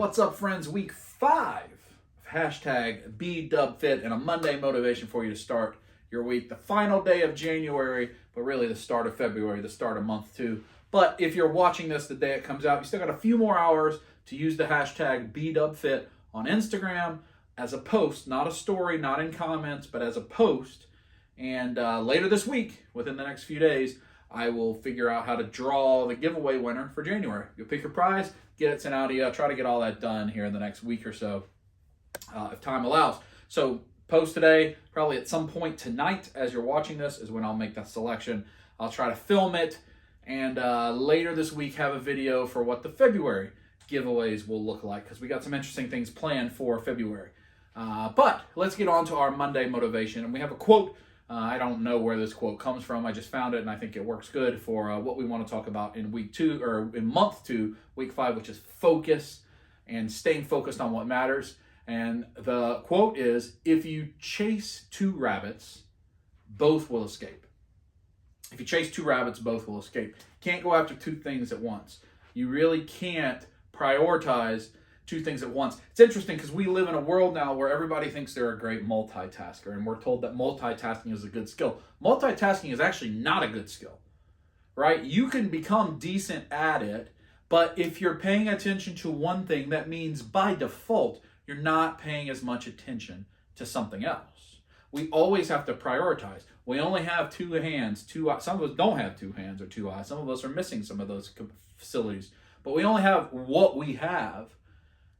What's up, friends? Week 5 of hashtag bdubfit and a Monday motivation for you to start your week. The final day of January, but really the start of February, the start of month 2. But if you're watching this the day it comes out, you still got a few more hours to use the hashtag bdubfit on Instagram as a post, not a story, not in comments, but as a post. And later this week, within the next few days, I will figure out how to draw the giveaway winner for January. You'll pick your prize, get it sent out to you. I'll try to get all that done here in the next week or so, if time allows. So post today, probably at some point tonight as you're watching this is when I'll make that selection. I'll try to film it, and later this week have a video for what the February giveaways will look like, because we got some interesting things planned for February. But let's get on to our Monday motivation. And we have a quote. I don't know where this quote comes from. I just found it, and I think it works good for what we want to talk about in week 2, or in month 2, week 5, which is focus and staying focused on what matters. And the quote is, if you chase 2 rabbits, both will escape. If you chase 2 rabbits, both will escape. Can't go after 2 things at once. You really can't prioritize 2 things at once. It's interesting because we live in a world now where everybody thinks they're a great multitasker, and we're told that multitasking is a good skill. Multitasking is actually not a good skill, right? You can become decent at it, but if you're paying attention to one thing, that means by default, you're not paying as much attention to something else. We always have to prioritize. We only have 2 hands, 2 eyes. Some of us don't have 2 hands or 2 eyes. Some of us are missing some of those facilities, but we only have what we have.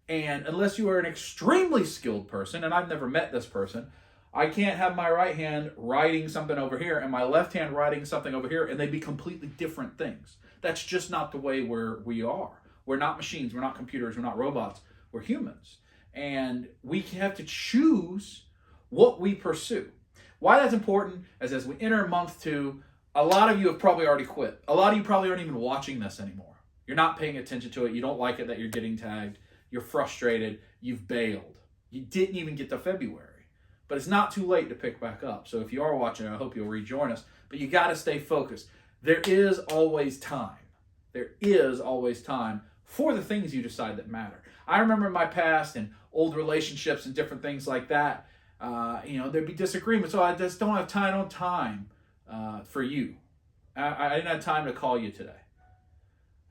And unless you are an extremely skilled person, and I've never met this person, I can't have my right hand writing something over here and my left hand writing something over here, and they'd be completely different things. That's just not the way we are. We're not machines. We're not computers. We're not robots. We're humans. And we have to choose what we pursue. Why that's important is as we enter month 2, a lot of you have probably already quit. A lot of you probably aren't even watching this anymore. You're not paying attention to it. You don't like it that you're getting tagged. You're frustrated, you've bailed. You didn't even get to February. But it's not too late to pick back up. So if you are watching, I hope you'll rejoin us. But you got to stay focused. There is always time. There is always time for the things you decide that matter. I remember in my past and old relationships and different things like that, there'd be disagreements. So I just don't have time for you. I didn't have time to call you today.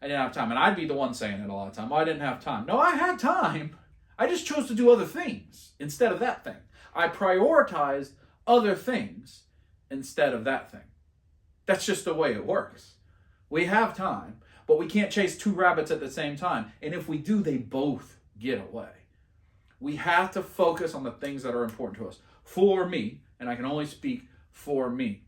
I didn't have time. And I'd be the one saying it a lot of the time. Oh, I didn't have time. No, I had time. I just chose to do other things instead of that thing. I prioritized other things instead of that thing. That's just the way it works. We have time, but we can't chase 2 rabbits at the same time. And if we do, they both get away. We have to focus on the things that are important to us. For me, and I can only speak for me,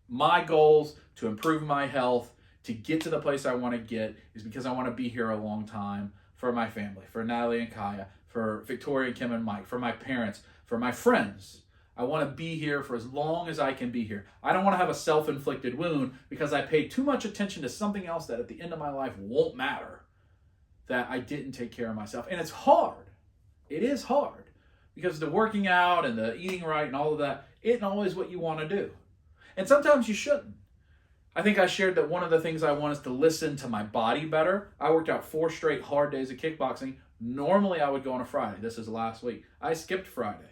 my goals to improve my health, to get to the place I want to get, is because I want to be here a long time for my family, for Natalie and Kaya, for Victoria, Kim, and Mike, for my parents, for my friends. I want to be here for as long as I can be here. I don't want to have a self-inflicted wound because I paid too much attention to something else that at the end of my life won't matter, that I didn't take care of myself. And it's hard. It is hard because the working out and the eating right and all of that isn't always what you want to do. And sometimes you shouldn't. I think I shared that one of the things I want is to listen to my body better. I worked out 4 straight hard days of kickboxing. Normally I would go on a Friday. This is last week. I skipped Friday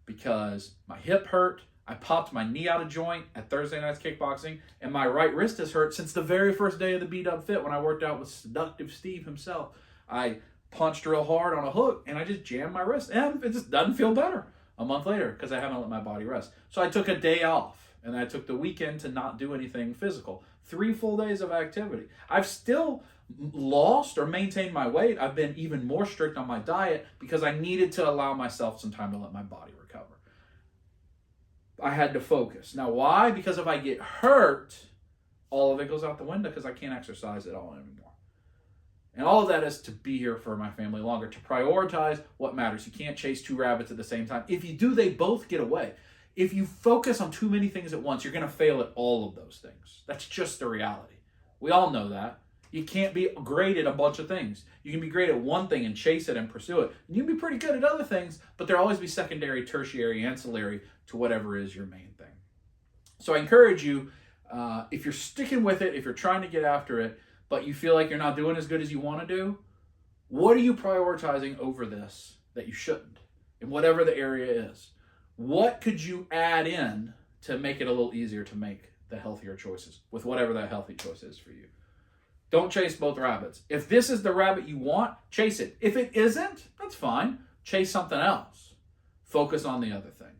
because my hip hurt. I popped my knee out of joint at Thursday night's kickboxing, and my right wrist has hurt since the very first day of the B-Dub Fit when I worked out with Seductive Steve himself. I punched real hard on a hook, and I just jammed my wrist, and it just doesn't feel better a month later because I haven't let my body rest. So I took a day off. And I took the weekend to not do anything physical. 3 full days of activity. I've still lost or maintained my weight. I've been even more strict on my diet because I needed to allow myself some time to let my body recover. I had to focus. Now, why? Because if I get hurt, all of it goes out the window because I can't exercise at all anymore. And all of that is to be here for my family longer, to prioritize what matters. You can't chase 2 rabbits at the same time. If you do, they both get away. If you focus on too many things at once, you're going to fail at all of those things. That's just the reality. We all know that. You can't be great at a bunch of things. You can be great at one thing and chase it and pursue it. And you can be pretty good at other things, but there'll always be secondary, tertiary, ancillary to whatever is your main thing. So I encourage you, if you're sticking with it, if you're trying to get after it, but you feel like you're not doing as good as you want to do, What are you prioritizing over this that you shouldn't, in whatever the area is? What could you add in to make it a little easier to make the healthier choices with whatever that healthy choice is for you? Don't chase both rabbits. If this is the rabbit you want, chase it. If it isn't, that's fine. Chase something else. Focus on the other thing.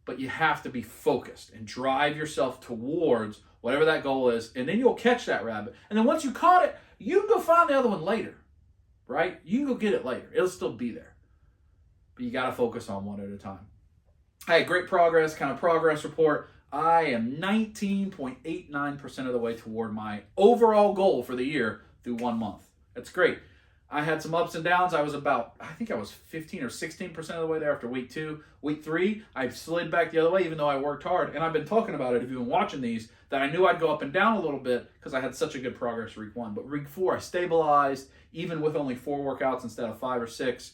But you have to be focused and drive yourself towards whatever that goal is, and then you'll catch that rabbit. And then once you caught it, you can go find the other one later, right? You can go get it later. It'll still be there. But you got to focus on one at a time. Hey, great progress, kind of progress report. I am 19.89% of the way toward my overall goal for the year through 1 month. That's great. I had some ups and downs. I think I was 15 or 16% of the way there after week 2. Week 3, I slid back the other way even though I worked hard. And I've been talking about it, if you've been watching these, that I knew I'd go up and down a little bit because I had such a good progress week 1. But week 4, I stabilized even with only 4 workouts instead of 5 or 6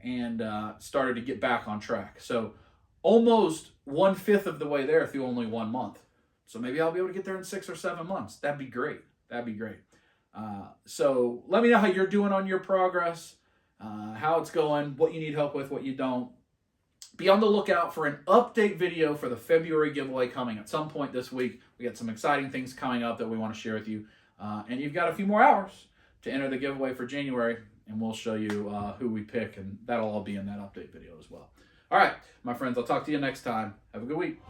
and started to get back on track. So almost 1/5 of the way there through only 1 month. So maybe I'll be able to get there in 6 or 7 months. That'd be great. That'd be great. So let me know how you're doing on your progress, how it's going, what you need help with, what you don't. Be on the lookout for an update video for the February giveaway coming at some point this week. We got some exciting things coming up that we want to share with you. And you've got a few more hours to enter the giveaway for January, and we'll show you who we pick, and that'll all be in that update video as well. All right, my friends, I'll talk to you next time. Have a good week.